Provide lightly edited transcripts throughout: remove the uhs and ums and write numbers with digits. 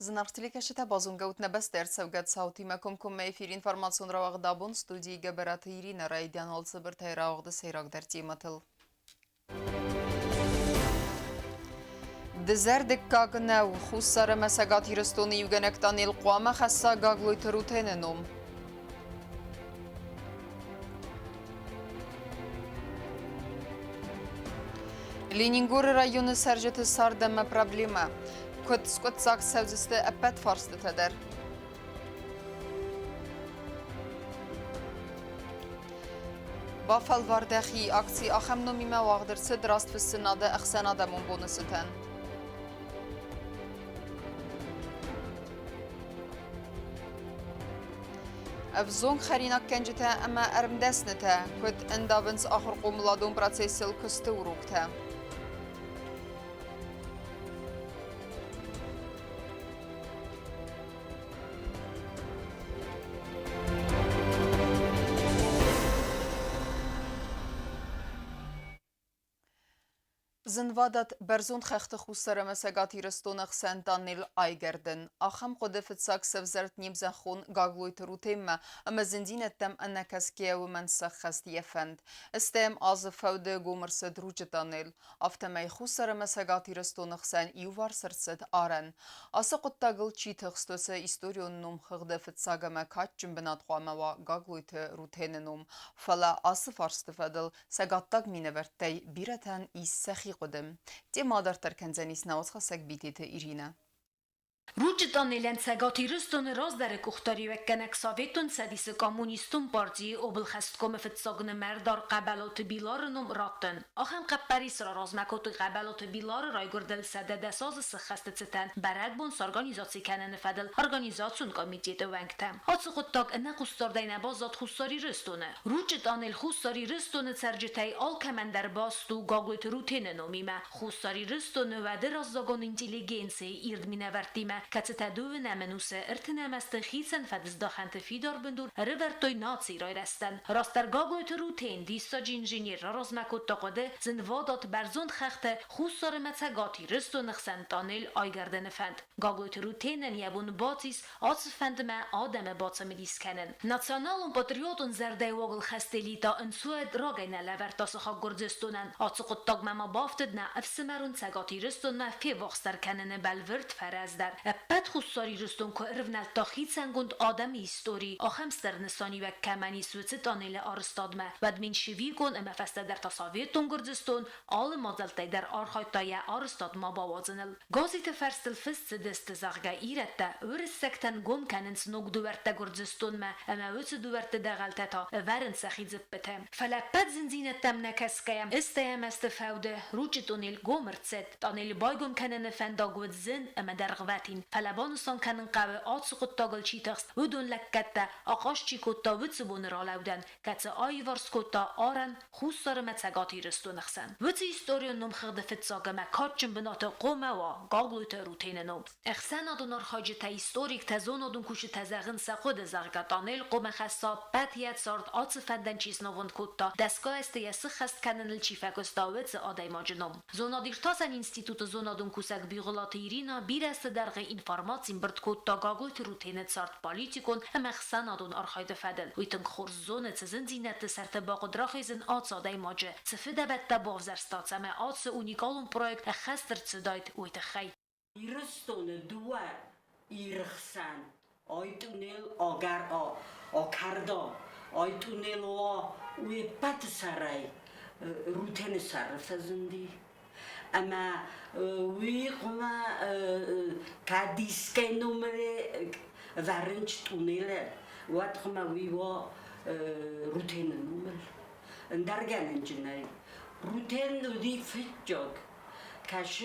Զնարդիլիկեշիթը բազունգաուտ նեբեստեր ծավգատ սաուտի մեկում կում էֆիր ինվորմացիոն ռավաղ դաբուն ստուդիի գբերատը իրինը ռայդյան ոլցը բրթայ ռաղաղ դսեյրաղ դերտի մտıl. Դզերդիկ կագնավ խուսսարը məsագատ հիրստոնի իվգենեկտանիլ ყوامը խասսա գագլույթը ռութենենում. Լենինգորը ռայոնը սարժետը սարդամը պրաբլիմը. Կոտ սկոտ սավզիստը əpət farslı tədər. Bafal vardəxi aksi axamnomimə vağdırsı drastvısın adı əxsən adamın bonusıtən. Əvzon xərinak kəncitə əmə ərmdəsnitə. Kod əndavınız axır qomuladun prosesil küstü uruqtə. Զնվադատ բերզուն խեղտը խուսերը məsագատ իրստոնıq սենտանիլ այգերդն. Ախամ қодифицակ սևզերտ նիմզախուն գագլույթ ռութեմը, əmə zindin ettəm ənəkəs կեəvü mən səxəst yefənd. Estəyəm azı fəvdə gomırsı drucıtanil. Aftəməy xusերը məsagat իրստոնıq sən իուվար սրծət արən. Асы qottagıl çitəxstösə istoryonunum xıqdifitsagəmə kaç cümbinat qoamava gaglույթը ռութեննում. Fələ ası farstıfədil səgattag minəvərttəy birətən is səxi قدم تی مادر ترکنزنیس نواز خسک بیتیت ایرینه Ռուջտանելեն ցագաթի ռստոնը ռոզդարը կուխտարի վեկկանակ սովետուն սադիսը կոմունիստուն պարտիի օբլխաստկոմը ֆծոգնը մերդար qəbəlotı bilarınum rattın. Axam qəppəri sıra rozmakotu qəbəlotı biları raygurdel sədədə sazı sıxxastıcıtən bərəd bun sorganizatsi kənəni fədil organizasyon komiteti vəngtəm. Atsı xuttaq ənə xustardayna bazat xustari rstonu. Rúջտանել xustari rstonu cərcitəy al kəməndər bastu qaqlıytı rutini nomimə. Xustari rstonu və dirazzaqon intelligensi irdminəvərtimə Կացետադուվն ամենուսը ըրթնամաստը խիցն ֆադզդախանտը ֆիդոր բնդուր ռվերտոյ նացի ռոյրաստան ռոստար գագլույթ ռութեն դիսոջ ինժիներ ռոզմակոտ տողոդը զնվոդոտ բերզոնդ խախտը խուսորը մեցագատի ռստոնը խսանտանել այգարդենը ֆանդ գագլույթ ռութենն յաբուն բացիս ածֆանդմա ադամը բացամի դիսքանն նացիոնալուն պատրիոտուն զերդայվոգլ խստելիտա ընսուեդ ռոգայնա լավերտասը խագորձեստոնան ածուկոտտագ մամա բաֆտդնա əfsəmərun ցագատի ռստոննա ֆեվոխստար կաննը բəlվırd ֆարազդար Əppət xusari rüstun ko ırvnəl taxitsən gund adami istori axam stərnistani və kəməni sütsi tanele arıstadmə vədmin şivikon əmə fəstədər tasaviyyətun gürdziston alı mazəltəydər arxaytaya arıstadma bavazınıl. Gazite fərstil fıstı dəstə zağqa irətdə ürissəkdən gon kənin snog düvərtdə gürdziston mə əmə vütsi düvərtdə dəğəltəta vərin səxizib bitəm. Fələppət zinzinətdəm nəkəskəyəm istəyəm əstə fəvdə rucitonil gomırtset taneli baygon kənəni fəndagvıd zin əmə dərğvəti فلبانستان کنن قوه آتس قطاگل چی تخست ودون لکت آقاش چی کتا ویتس بونر آلودن کت آیوارس کتا آرن خوستار متسگاتی رستو نخسن ویتس ایستوریون نم خرد فتساگه مکاتچن بنات قومه و گاگلویت روتین نم اخسان آدونار خاجه تا ایستوریک تزون آدون کوش تزاغن سخود زرگتانیل قومه خستا پتیت سارد آتس فندن چیز نوند کتا دستگاه است یسه خست کنن الچیفکستا ویتس آدای ماجنم زونادیر تاسن اینستیتوت زونادون کوسک بیغلات ایرینا بیر است درغ informacím brdkot tagagult rutinet sart politikon emexsan adon archayde fedel uiten khorzone tzinzinet serte baqdrakhizin atsaday maje tsfida betta bovzerstatsame atse unikalum projekt khastr tsidait uite khay irstone dua irxsan aytunel agar akarda aytunel o uye pat saray ruten sarfazindi Ama ویقما کادیسکه نمره ورنج تونیله وقت ما ویوا روتین نمر درگان انجنای روتین ودی فجگ کاش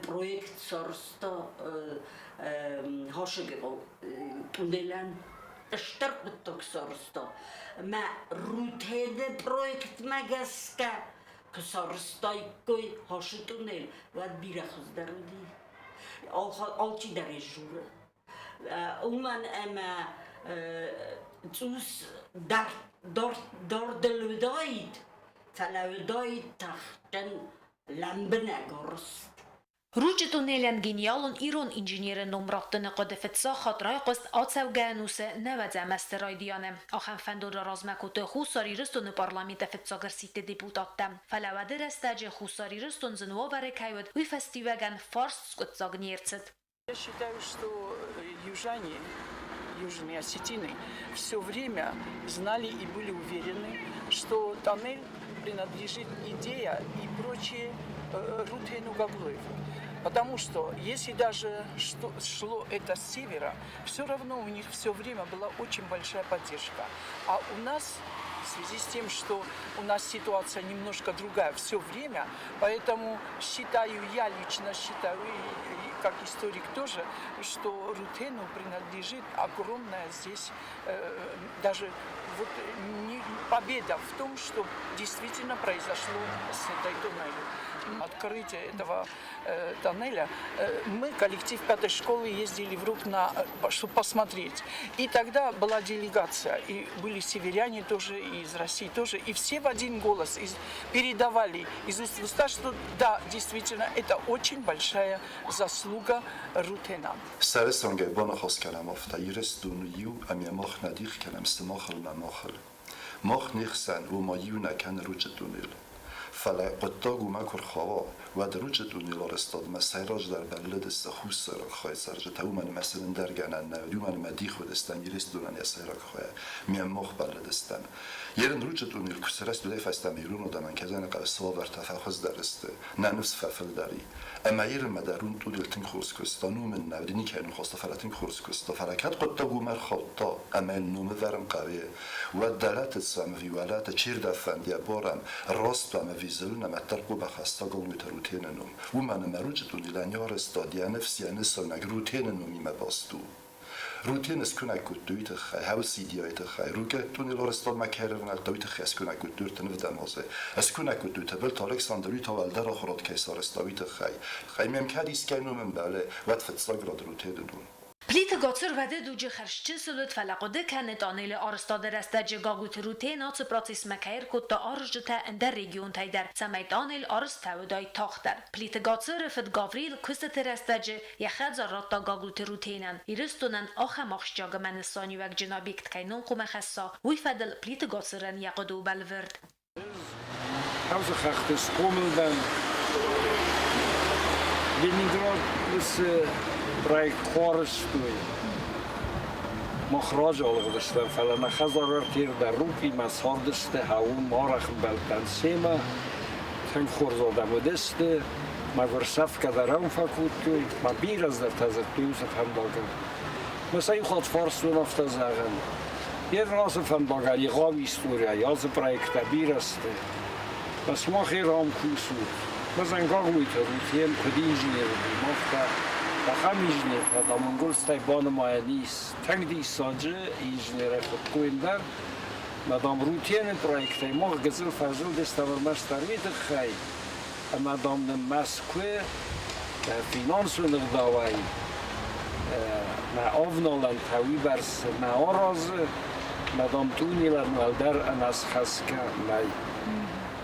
پروژه سرستا هاشگی تونیلن اشترک تک سرستا ما روتین پروژه مگسکه Kısarıstay koy haşı tunel ve bir xızdarıdi. Alçı derejuru. Uman ama tus dordeludayt. Feludayt tahtın lambına gorst. Ռուջտուն էլեն գինյալուն իրոն ինժեները նոմրատտնը կոդեֆեցա խատրայ qost ացավգանուսը նավաձամաստերայդիանը ախան ֆանդորա ռազմակոտը խուսարիրստոնը պարլամենտը ֆեցագրսիտե դեպուտատը ֆալավադեր ստաջը խուսարիրստոն զնովարը կայվդ ու ֆեստիվագան ֆարս սկոծագնիրցդ Я считаю, что южане, южные осетины, все время знали и были уверены, что тоннель принадлежит идея и прочее Рутену Гаглоеву. Потому что если даже шло это с севера, все равно у них все время была очень большая поддержка. А у нас, в связи с тем, что у нас ситуация немножко другая все время, поэтому я лично считаю, и как историк тоже, что Рутену принадлежит огромная здесь даже вот победа в том, что действительно произошло с этой туннелью. Открытие этого тоннеля, мы, коллектив 5-й школы, ездили в РУК, чтобы посмотреть. И тогда была делегация, и были северяне тоже, и из России тоже, и все в один голос передавали из уст в уста, что да, действительно, это очень большая заслуга Рутена. سرسانگه بان خواست کلم افتا یرس دونیو امی مخ ندیخ کلم استماخل نماخل مخ نیخسن و ماییو نکن روچ دونیل فلا قطاق و مکر خوا و در روچ دونیل آرستاد مسیراج در بلد است خوص را خواهی سرجه تا من مثلا در گنن نودیو من مدیخ و دستن یرس دونن یا سیراک خواهی میم مخ بلد استن یرن روچ دونیل کسرست دوله فستم ایرون و دمن کزن قصوا بر تفاخز درسته نه نفس ففل داری اما یرن مدارون دودل تن خورس کستانو من نودینی که اینو خواست فراتین خورس کستا فرکت قطاق و مر خطا اما نوم ورم قویه و دلت سام في ولات چیر دفن یا بارم راست و مفیزل نمترقو بخستا قوم تروتین نوم و من مروجتون لانیار استادیا نفسی نسل نگروتین نومی مباستو روتين اسكون اكوتويت خاي هاو سيديايت خاي روكتون الارستاد مكررن التويت خاي اسكون اكوتور تنفدم مازه اسكون اكوتوت بل الكساندروي تاولدر اخرات كيسار استاويت خاي مم كاديس كانو من باله وقت فتساغراد روتين دون پلیت گاتر وده دوجه خرشچه سلوت فلقوده کنه دانیل آرستاده رسته گاگوت روته ناچ پراتیس مکایر کد دا آرجته اندر ریگیون تایدر سمی دانیل آرست تاودای تاختر پلیت گاتر رفت گاوریل کست رسته یخد زارات دا گاگوت روتینن ایرستونن آخه مخش جاگ منستانی وک جنابیکت که نون قوم خسا وی فدل پلیت گاترن یقدو بلورد Hause Chachtes kommen dann Leningrad is برای کارش توی مخراج آلق داشتم فلان خزار تیر در روکی مسار داشته هاون مارخ بلکن سیما تن خورزاده بودسته مگر صف که در هم فکود توی ما بیر از در تازه توی سفهم باگم مثلا این خود فارس دون افتا زغن یه راز فهم باگه یه غاوی استوریا یاز پرایکتا بیر استه بس ما خیر هم کوسود بزن گاگوی تا روتیم کدیجی نبودیم افتا بخام ایجنیر و دامنگل ستای بان مایلیس تنگ دی ساجه ایجنیر خود کویندر مدام روتین پرویکتای ما گزل فضل دستور مستروی دخای مدام نمسکوی فینانس و نقداوی نه آونالن تاوی برس نه آراز مدام تونی لرنوالدر اناس خسکه نای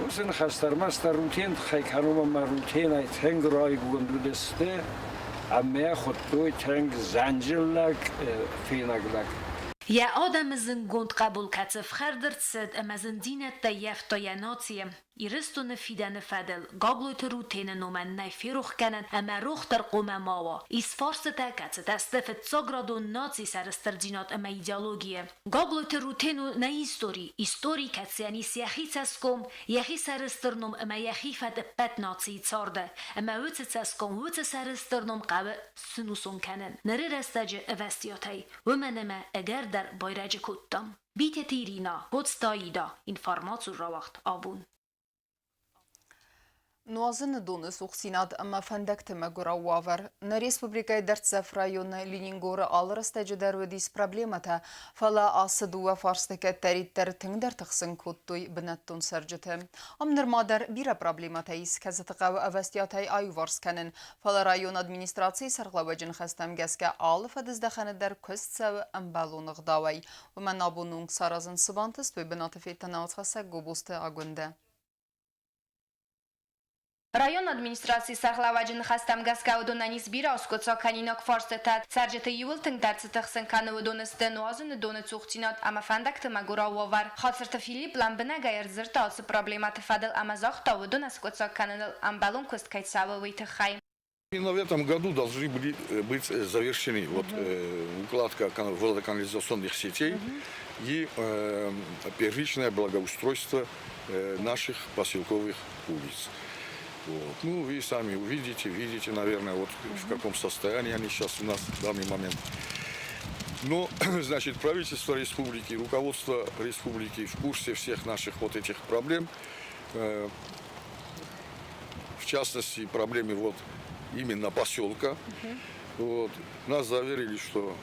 وزن خستر مستر روتین خی کنوم ما روتین ای تنگ رای گوندو دسته اما خود توی تنگ زنجیرلک فینگلک یا آدم زنگوند قبول کتف خردرد سد اما زندینت دا یفتا یا ناتیم ایرستون فیدن فدل گاگلویت روتین نومن نایفی روخ کنن اما روخ در قوم ماوا ایس فارس تا کتف دستفت ساگرادو ناتسی سرستر جینات اما ایدئولوگیه گاگلویت روتینو نه ایستوری کتس یعنی سیخی تسکم یخی سرسترنم اما یخی فد بد ناتسی تارده اما وچ تسکم وچ سرسترنم قبل سنوسون کنن نره رستج اوستیاتای و منما اگر در بایرج کتم بیت تیرینا بودستاییدا اینفارماتور را وقت آبون نوازن دونس وخسيناد اما فندق تمغورا وافر на республикой Дерцев района Ленингора алрыста жедар ведис проблемата фала асыдуа фарстыка тариттер тыңдар тықсын куттуй бинаттун саржыты. Амныр мадар бира проблемата ис казатыгау авастиятай айварсканын фала район администрации сарглаваджын хастам гаске алыф адыздаханедар көстсавы амбалунық давай. Уман абунунг саразын сыбантыс туй бинаты феттан аутхаса губусты агунда. Rayon administracji Sarlawajin xastam gaskaudunanis biraskutsa kaninok forstet sarjete yulting dartsitxsen kanudunisten ozun donetsuchtinat ama fandakt magurawovar xatsirte Filip Lambena gayerzirta os проблематы фадел амазахта удунаскутса канал амбалун кусткайцава витхай. Именно в этом году должны были быть завершены укладка водоканализационных сетей и первичное благоустройство наших поселковых улиц. Вот. Ну, вы сами видите, наверное, вот в каком состоянии они сейчас у нас в данный момент. Но, значит, правительство республики, руководство республики в курсе всех наших вот этих проблем. В частности, проблемы вот именно поселка. Вот. Нас заверили, что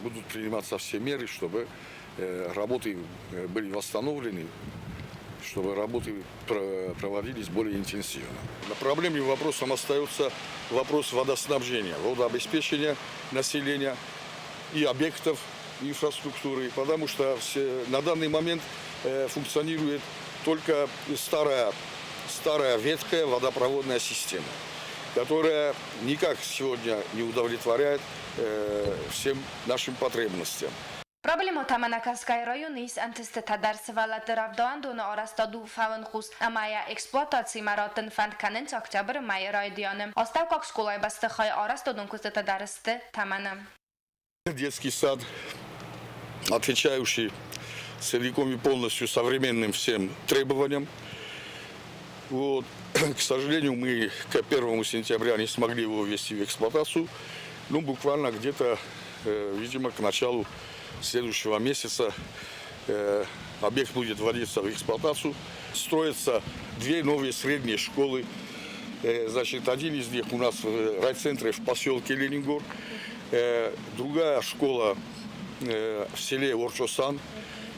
будут приниматься все меры, чтобы работы были восстановлены, чтобы работы проводились более интенсивно. Проблемным вопросом остается вопрос водоснабжения, водообеспечения населения и объектов инфраструктуры, потому что на данный момент функционирует только старая ветхая водопроводная система, которая никак сегодня не удовлетворяет всем нашим потребностям. Проблема Таманакаскай районы из антистатадарсвала Равдоандуна орастаду фаванхус амая эксплуатации маратен фантканен октябрь май райдионы. Остав как школа бастахай орастадун кустатадарсты Тамана. Детский сад, отвечающий целиком и полностью современным всем требованиям. Вот. К сожалению, мы к 1 сентября не смогли его ввести в эксплуатацию. Ну, буквально где-то, видимо, к началу следующего месяца объект будет вводиться в эксплуатацию. Строятся 2 новые средние школы. Значит, один из них у нас в райцентре в поселке Ленингор. Другая школа в селе Орчосан,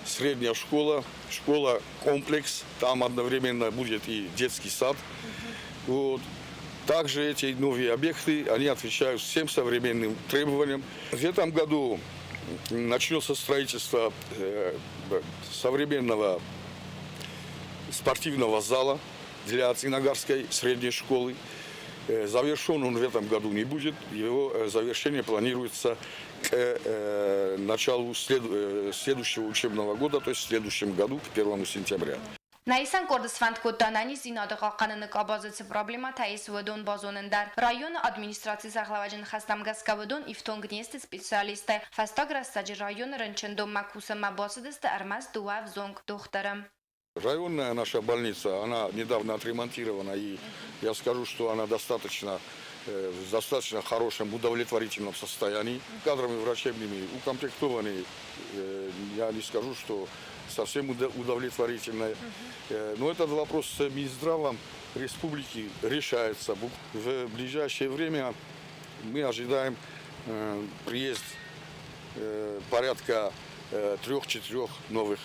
средняя школа, школа-комплекс, там одновременно будет и детский сад. Вот. Также эти новые объекты, они отвечают всем современным требованиям. В этом году начнется строительство современного спортивного зала для Цингагарской средней школы. Завершен он в этом году не будет. Его завершение планируется к началу следующего учебного года, то есть в следующем году, к 1 сентября. Найсан Кордисфанд Кутанани Зинадыга канынык абазыцы проблема таис выдун базонындар. Район администрации Сахлаваджин хастам гаскавыдун ифтон гнесты специалисты. Фастаграс саджи район рынчындом макуса мабасыдысты армаз дуав зонг духтарам. Районная наша больница, она недавно отремонтирована, и я скажу, что она достаточно хорошем, удовлетворительном состоянии. Кадрами врачебными укомплектованы, я не скажу, что совсем удовлетворительная. Но этот вопрос с Минздравом республики решается. В ближайшее время мы ожидаем приезд порядка 3-4 новых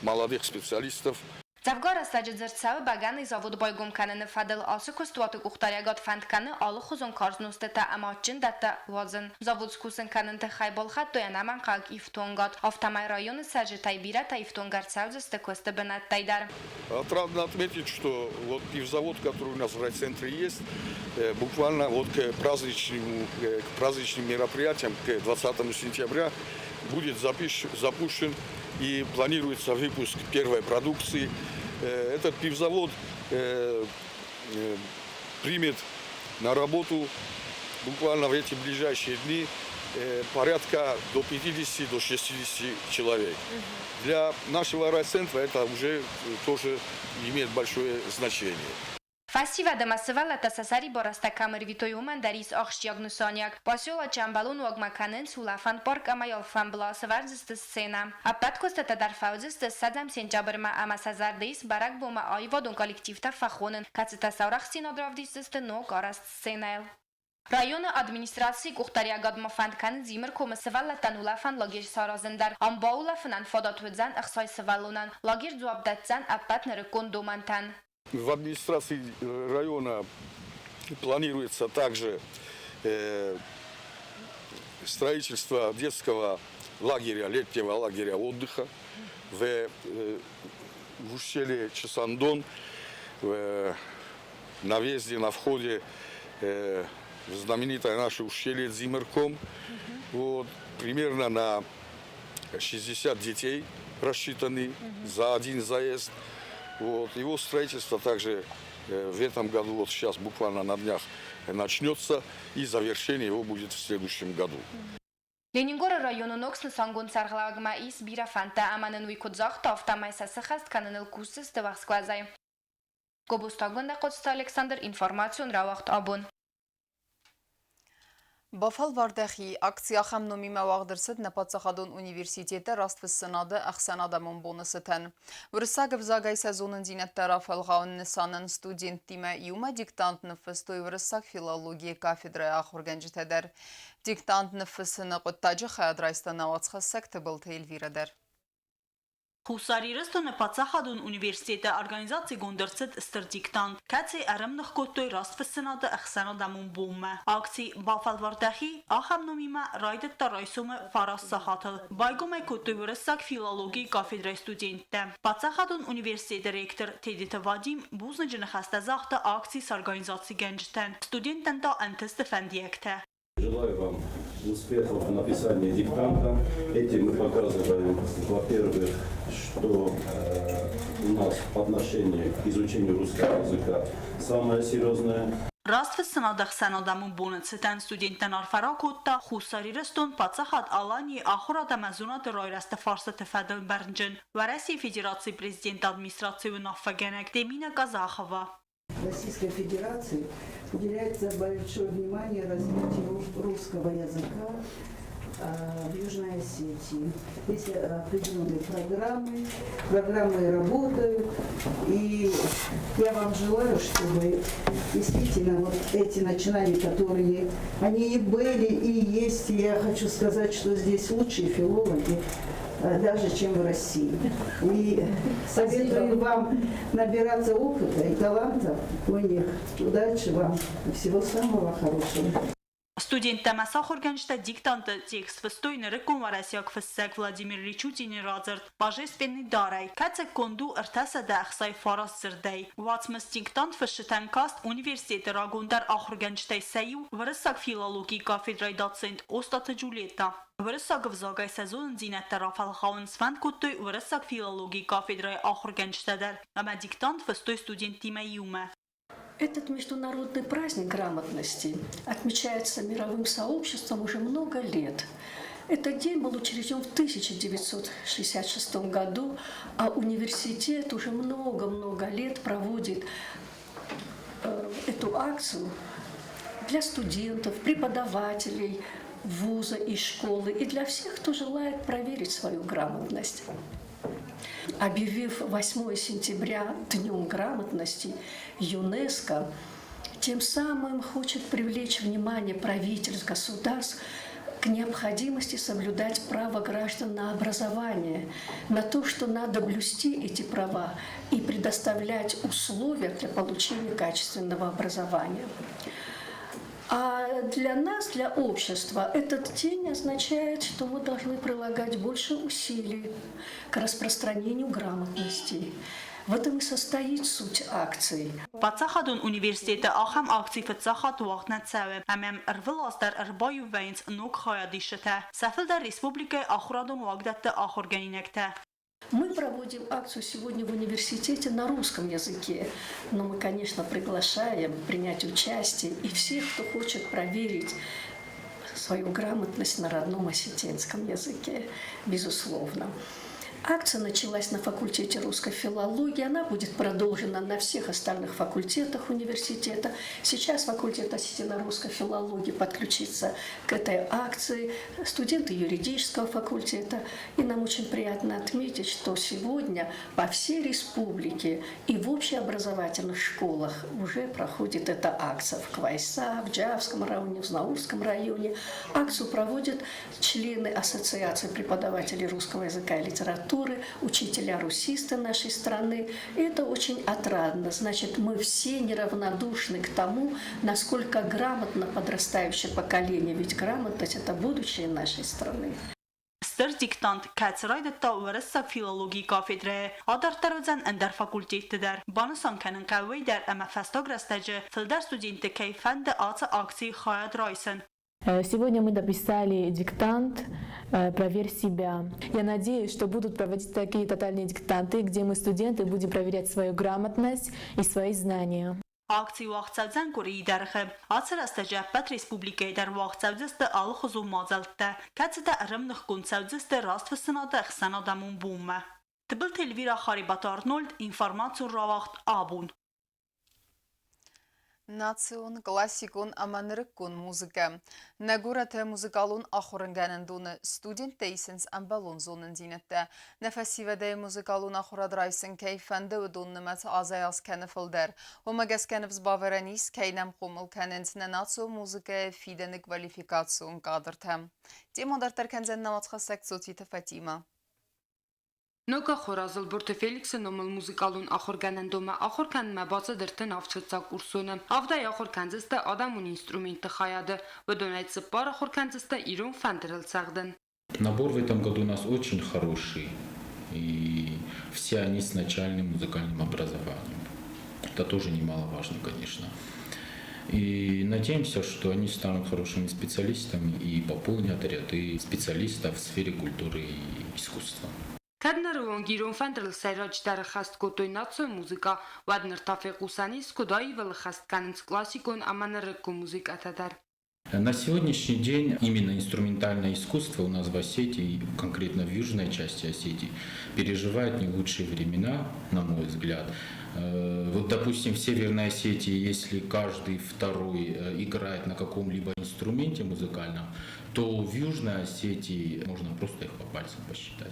молодых специалистов. Завгора саджи зерцавы баганы завод бойгум каныны фадыл асы кустуаты кухтарягат фантканы алы хузун карзнустыта аматчин дата вазын. Завод скусын канынты хайболхат доянаман как ифтонгат. Автомай районы саджи тайбира та ифтонгар цаузысты косты бенат тайдар. Трудно отметить, что вот пивзавод, который у нас в райцентре есть, буквально вот к праздничным мероприятиям, к 20 сентября будет запущен и планируется выпуск первой продукции. Этот пивзавод примет на работу буквально в эти ближайшие дни порядка до 50-60 человек. Для нашего райцентра это уже тоже имеет большое значение. Фастива демасывала тасасари бараста камер витоюман дарис ахштягнусаняк. Посёла чамбалун вагмаканен сулафан парк амаял фанбласы варзысты сцена. Апат костата дар фаузысты садам сентябрма амасазардейс барак бума айвадун коллективта фахонын. Кацыта саурах синадравдисысты но гараст сценайл. Районы администрации кухтариагадма фанткан зимер комысывала танулафан лагер саразындар. Амбаулафын анфадатвыдзан ахсай сывалунан. Лагер зуабдатзан апат нарыкон домантан. В администрации района планируется также строительство детского лагеря, летнего лагеря отдыха в ущелье Чесандон, на въезде, на входе в знаменитое наше ущелье Дзимерком. Вот, примерно на 60 детей рассчитаны за один заезд. Вот, его строительство также в этом году, вот сейчас буквально на днях начнется, и завершение его будет в следующем году. Լենինգորը ռայոնուն օքսն սանգոն սարղլագմայիս բիրաֆանտա ամանն ուիկոձախ տավտամայսա սխաստ կաննել կուսս տվախսկվազայ։ Գոբոստագոն դակոծտ Ալեքսանդր ինֆորմացիոն ռավախտ աբոն։ Բավալ վարդեղի ակցիա խամնոմի մավաղդրսըտ նպացախադոն ունիվերսիտետը ռաստվս սնադը ախսանադամոն բոնսըտեն։ Վրսագը վզագայ սեզոնն ձինետ տարաֆել ғաուն նսանն ստուդենտ տիմը իումը դիկտանտ նվստոյ վրսագ ֆիլոլոգիය կաֆեդրայ ախորգենջի թեդեր։ Դիկտանտ նվսնը qıttacı խայադրայստը նավացխը սեկտը բլթը իլվիրադեր։ Хусарирստը նպացախադուն ունիվերսիտետը организации գոնդրցët ստրդիկտան, կացի արամնխ կոտոյ ռաստվսնադը ախսանադամուն բոմը, ակցի բավալվարդախի ախամնոմիմը ռայդը տարայսումը վարաս սահատլ, բայգում է կոտոյ վրսակ ֆիլոլոգի կաֆեդրայ ստուդենտը, բացախադուն ունիվերսիտետը ռեկտոր Թեդիտը Վադիմ բուզնը ջնխաստազախտը ակցիս организации գենջտեն, ստուդենտն տա ընթստը ֆենդիեկտը։ Желаю вам успехов в написании диктанта. Этим мы показываем, во-первых, что у нас по отношению к изучению русского языка самое серьезное. Ռաստվսնադախ սանադամուն բոնեցտան ստուդենտան արֆարակոտտա խուսարիրստոն պացախատ ալանի ախորադամազունատը ռոյրաստը ֆարսը տεφադել բեռնջն Վարասի Федерации президент администрации нафагенек Демина Казахова. Российской Федерации уделяется большое внимание развитию русского языка в Южной Осетии. Есть определенные программы работают, и я вам желаю, чтобы действительно вот эти начинания, которые они и были, и есть, и я хочу сказать, что здесь лучшие филологи, даже чем в России. И советую вам набираться опыта и таланта у них. Удачи вам и всего самого хорошего. Ստուդենտը մասախորգանջտա դիկտանտը տեքստ վստոյն ռեկոն վարասյակ վսակ Վլադիմիր Ռիչուտինի ռազարդ բաժեսպենի դարայ կացը կոնդու ըրտասը դախսայ ֆարաս զրդայ վացմս դիկտանտ վշտան կաստ ունիվերսիտետը ռագոնդար ախորգանջտայ սայու վրսակ ֆիլոլոգի կաֆեդրայ դացենտ ոստատը ջուլետա վրսակը վզագայ սեզոնն ձինետ տարաֆալ խաուն սվանդ կոտոյ վրսակ ֆիլոլոգի կաֆեդրայ ախորգանջտադար ամա դիկտանտ վստոյ ստուդենտի մայումը Этот международный праздник грамотности отмечается мировым сообществом уже много лет. Этот день был учрежден в 1966 году, а университет уже много-много лет проводит эту акцию для студентов, преподавателей вуза и школы и для всех, кто желает проверить свою грамотность. Объявив 8 сентября Днем грамотности, ЮНЕСКО тем самым хочет привлечь внимание правительств, государств к необходимости соблюдать право граждан на образование, на то, что надо блюсти эти права и предоставлять условия для получения качественного образования. А для нас, для общества, этот день означает, что мы должны прилагать больше усилий к распространению грамотности. В этом и состоит суть акции. Բացախադուն ունիվերսիտետը ախամ ակցի ֆծախատ ուաղտնացավ ամեմ ռվլաստար ռբայու վայնց նոկ խայադիշտը սաֆելդա ռեսպուբլիկա ախորադուն ուաղդատը ախորգանինեկտը Мы проводим акцию сегодня в университете на русском языке, но мы, конечно, приглашаем принять участие и всех, кто хочет проверить свою грамотность на родном осетинском языке, безусловно. Акция началась на факультете русской филологии, она будет продолжена на всех остальных факультетах университета. Сейчас факультет осетино-русской филологии подключится к этой акции, студенты юридического факультета. И нам очень приятно отметить, что сегодня по всей республике и в общеобразовательных школах уже проходит эта акция. В Квайса, в Джавском районе, в Знаурском районе. Акцию проводят члены Ассоциации преподавателей русского языка и литературы, учителя-русисты нашей страны. И это очень отрадно. Значит, мы все неравнодушны к тому, насколько грамотно подрастающее поколение. Ведь грамотность – это будущее нашей страны. Սր դիկտանտ կացրայդը տա վրսակ ֆիլոլոգի կաֆեդրե ադարտարոզան ընդար ֆակուլտետ դար բանասան կանն կավեյ դար ամա ֆաստոգրաստաջը ֆիլդար ստուդենտը կայֆանդը ացը ակցի խայად ռայսն Сегодня мы дописали диктант «Проверь себя». Я надеюсь, что будут проводить такие тотальные диктанты, где мы, студенты, будем проверять свою грамотность и свои знания. Ակցի վաղցավձան կորի դարխը ացրաստաջապատ ռեսպուբլիկայի դար վաղցավձստը ալ խոզու մազալտը կացտա արմնխ կոնցավձստը ռաստվսնադը խսանադամուն բումը Տբլ տելվիրա խարիբատ Արնոլդ ինֆորմացիոն ռավախտ աբուն Նացիոն կլասիկոն ամանրկոն մուզիկա Նագուրատը մուզիկալուն ախորնգաննդունը ստուդենտ տեյսենս ամբալուն զոնն դինետը Նեֆասիվեդե մուզիկալուն ախորադրայսն կայֆանդը ուդուն նմած ազայաս կենվլդեր Ոմագես կենվզ բավերանիս կայնամ խոմլ կենենցնը նացիո մուզիկա ֆիդենը կվալիֆիկացիոն կադրթը Տիմոդարտեր կենզեն նամացխա սեկցոցիթը Ֆատիմա Նոկա խորազլ բորտը Ֆելիքսը նոմլ մուզիկալուն ախորգաննդոմը ախորքանմը բացը դրտն ավչծակ ուրսոնը ավդայ ախորքանձստը ադամուն ինստրումենտը խայադը վդոնայց սպար ախորքանձստը իրուն фантерել ցաղդն Набор в этом году у нас очень хороший, и все они с начальным музыкальным образованием. Это тоже немаловажно, конечно. И надеемся, что они станут хорошими специалистами и пополнят ряды специалистов в сфере культуры и искусства. Կադնարուան գիրոն ֆանդրլ սայրաջ դարը խաստ կոտոյ նացոյ մուզիկա վադնր տաֆեկ ուսանիս կոդայի վել խաստ կանենց կլասիկոն ամանրկո մուզիկա տադար На сегодняшний день именно инструментальное искусство у нас в Осетии, конкретно в южной части Осетии, переживает не лучшие времена, на мой взгляд. Вот, допустим, в Северной Осетии, если каждый второй играет на каком-либо инструменте музыкальном, то в Южной Осетии можно просто их по пальцам посчитать.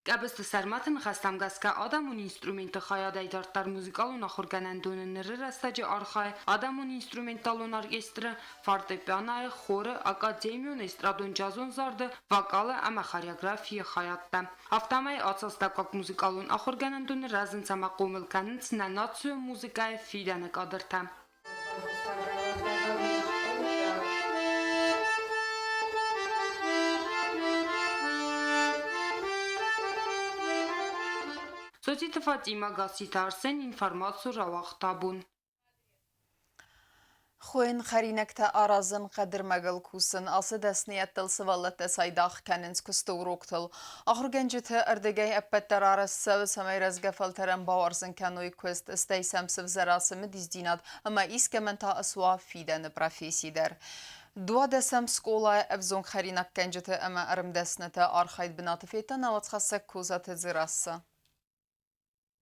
Կաբստը սարմատն խաստամգասկա ադամուն ինստրումենտը խայադայ դարտար մուզիկալուն ախորգանանդոնը նրրաստաջը արխայ ադամուն ինստրումենտալուն արկեստրը ֆարտեպիանայը խորը ակադեմիոն էստրադոն ջազոն զարդը վակալը ամա խարիոգրաֆիը խայատտա ավտամայ ացաստակակ մուզիկալուն ախորգանանդոնը ռազնցամա կոմելկանից նանացու մուզիկայը ֆիդանը կադրթա Սոցիտը Ֆատիմա Գասիտ Արսեն ինֆորմացիո ռավախտաբուն Խոյն խարինեկտը արազն қадір мәгіл кусын асы дәснияттыл сываллатты сайдақ кәнінс күстуғыр оқтыл. Ахыргенжіті үрдігей әппеттер арасы самайразға фалтаран бауарзын кәнуй көст істейсәм сывзарасымы диздинад, ama искемента асуа фидені профессидер. Dua desem skola evzon xarinak genjete ama arımdesnete arxayd binatı навацхасы кузаты зирасы.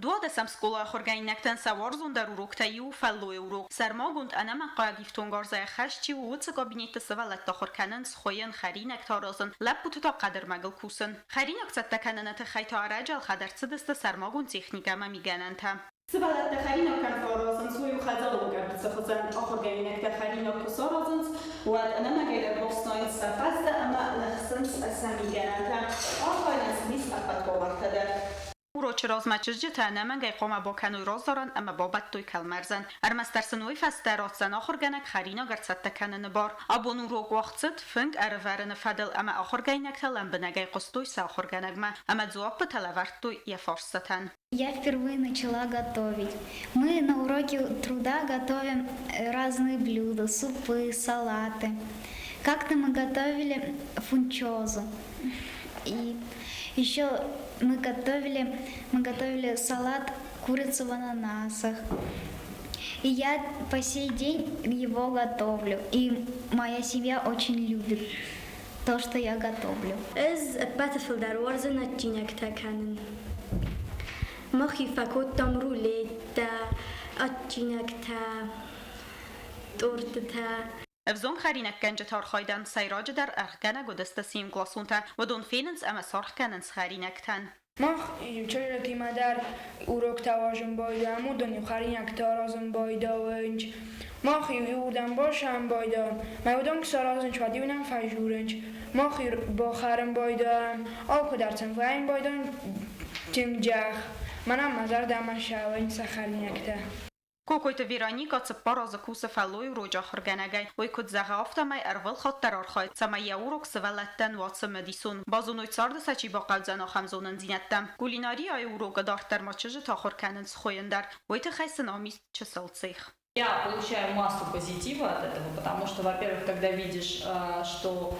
Dua desem skola xorgaynekten sawarzon dar uroktayi u falloy urok. Sermagund anama qagifton garzay xashchi u utsa kabineti savalat da xorkanen schoyen xarinek tarazın lapputu ta qadr magil kusin. Xarinek zatta kananata xayta arajal xadartsidista sermagund texnika ma migananta. Savalat da xarinek kan tarazın soyu xazalun garbitsa xazan xorgaynekta xarinek kusarazın u anama gayda bostayn safasta ama laxsins asamigananta. Afaynas nis apat qobartada. Уроч размачжжи танамангай qoма با кануй роз доран ама бобат той калмарзан армастарсынуй фастаротсан ахорганак харина гарцатта кананы бар абон урок вaqtsit финг арварны фадал ама ахоргайнак таламбнагай qosтой са ахорганагма ама зуап талавартуй я форсатан. Я впервые начала готовить. Мы на уроке труда готовим разные блюда, супы, салаты. Как-то мы готовили фунчозу. И еще мы готовили салат курицы в ананасах. И я по сей день его готовлю. И моя семья очень любит то, что я готовлю. Evzon xarinek genjet arxaydan sayrac der arxgana godesta sim klasунta و دون فیننس اما سرخ کننس xarinektan. Mach çocuk imadar urok tavajım boydam u doni xarinek tarazım boydavınç. Mach yurdan başam boydam. Mevdan sarazın çadivnem fajurınç. Mach baxarım boydam. Al kudartım vayn boydam timjah. Manam mazar damaşavınç xarinekta. Կոկոյտը Վիրանիկա ծպարազը կուսը ֆալոյ ռոջա խրգանագայ, ոյ կոտ զաղա ավտամայ արվալ խատտար արխայ, ծամայ ուրոք սվալատտան վացը մեդիսուն, բազունոյ ծարդը սաչի բաղալձանա խամզոնն զինատտամ, գուլինարի այ ուրոկը դարտար մաչժը թախորքանն սխոյնդար, ոյտը խայսն ամիս չսալցեիխ. Я получаю массу позитива от этого, потому что, во-первых, когда видишь, что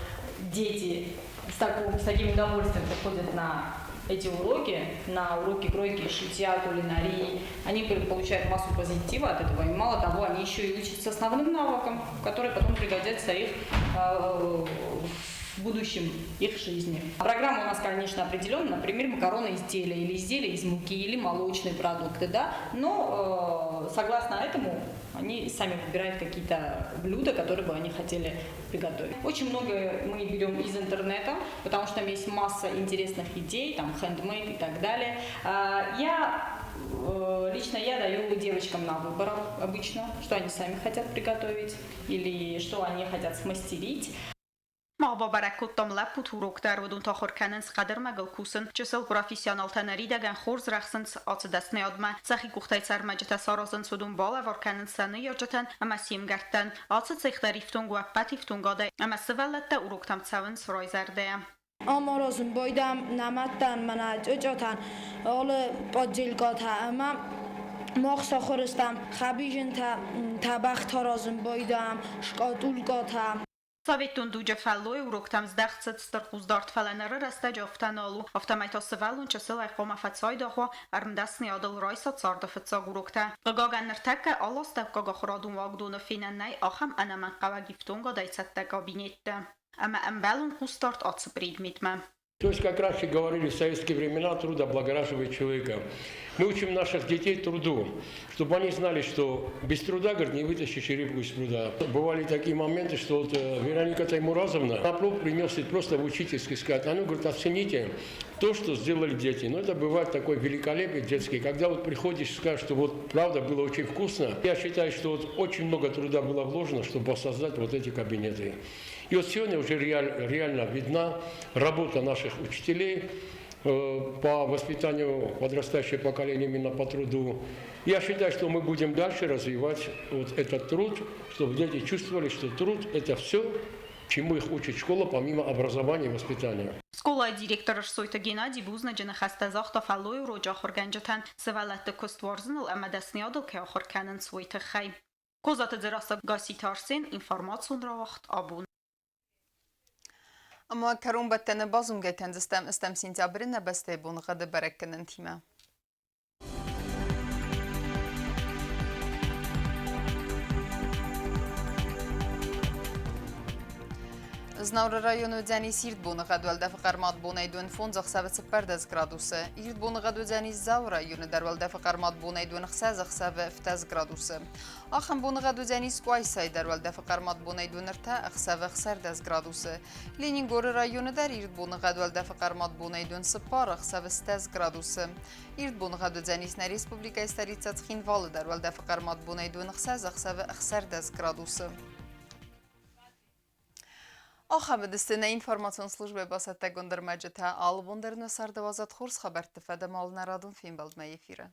дети с таким удовольствием приходят на эти уроки, на уроки кройки, шитья, кулинарии, они получают массу позитива от этого, и мало того, они еще и учатся основным навыкам, которые потом пригодятся их в будущем их жизни. Программа у нас, конечно, определенная, например, макароны изделия, или изделия из муки, или молочные продукты, да, но согласно этому они сами выбирают какие-то блюда, которые бы они хотели приготовить. Очень много мы берем из интернета, потому что там есть масса интересных идей, там хендмейд и так далее. Лично я даю девочкам на выбор обычно, что они сами хотят приготовить или что они хотят смастерить. ما با برکوتم لپوت وروکتر ودون تا خورکننس قدر مگل کوسن چسل پروفیسیونال تنری دگن خورز رخصنس آت دست نیادمه سخی کوخته سر مجت سارازنس ودون بالا ورکننس نه جتن اما سیم گرتن آت سختریفتون و پتیفتون گاده اما سوالت وروکتم تسونس رایزرده. آمارازم بایدم نمتن منج اجاتن آل پادجلگاته اما ماخسا خورستم خبیجن تبخ تارازم بایدم شکاتولگاته. Սավետուն դուջը ֆալոյ ուրոկտամ զդեղծեց ստրխուզդարդ ֆալաները ռստաջ օֆտանալու ավտոմայտոսվալուն չսել այխոմ աֆացոյ դողո արմդասնի ադլ ռայսա ծարդը ֆծագ ուրոկտա գագանրտակը ալոստավ գագախրադուն վագդունը ֆինաննայ ախամ անաման qavagifton գոդայցատտա կաբինետը ամա ամբալուն խուստարդ ացպրիդ միտմա. То есть, как раньше говорили в советские времена, труд облагораживает человека. Мы учим наших детей труду, чтобы они знали, что без труда, говорит, не вытащишь рыбку из пруда. Бывали такие моменты, что вот Вероника Таймуразовна на плов принес и просто в учительской сказать, а ну, говорит, оцените то, что сделали дети. Но это бывает такой великолепие детский, когда вот приходишь и скажешь, что вот правда было очень вкусно. Я считаю, что вот очень много труда было вложено, чтобы создать вот эти кабинеты. И вот сегодня уже реально видна работа наших учителей по воспитанию подрастающего поколения именно по труду. Я считаю, что мы будем дальше развивать вот этот труд, чтобы дети чувствовали, что труд – это все, чему их учит школа, помимо образования и воспитания. Школа директора Сойта Геннадий Бузнадина хастазахта фалой роджа хорганджатан севалатта костворзнал амадасниадл ке хорканен Сойта хай. Козата дераса гаситарсен информацион равахт абун. اما کرون بتن بازم گتن استم سنتابرین نبسته بون غد برکن تیمه. Znavr rayonu dzəni sirt bunu qadvəldə fəqarmat bunu eydun fonzaq səvəsi pərdəz gradusu. İrt bunu qadvə dzəni zav rayonu dərvəldə fəqarmat bunu eydun xsəzaq səvə ftəz gradusu. Axın bunu qadvə dzəni skuay say dərvəldə fəqarmat bunu eydun ırtə xsəvə xsərdəz gradusu. Leningori rayonu dər irt bunu qadvəldə fəqarmat bunu eydun sıparaq səvə stəz gradusu. İrt bunu qadvə dzəni isnə Respublika istəritsət xinvalı dərvəldə fəqarmat bunu eydun xsəzaq səvə xsərdəz gradusu. آخر دستنه اینفورماسیون службы басатта гондырмаджета албондерны сардавазат хорс хабар тефеде мал нарадун фин балдма ефира.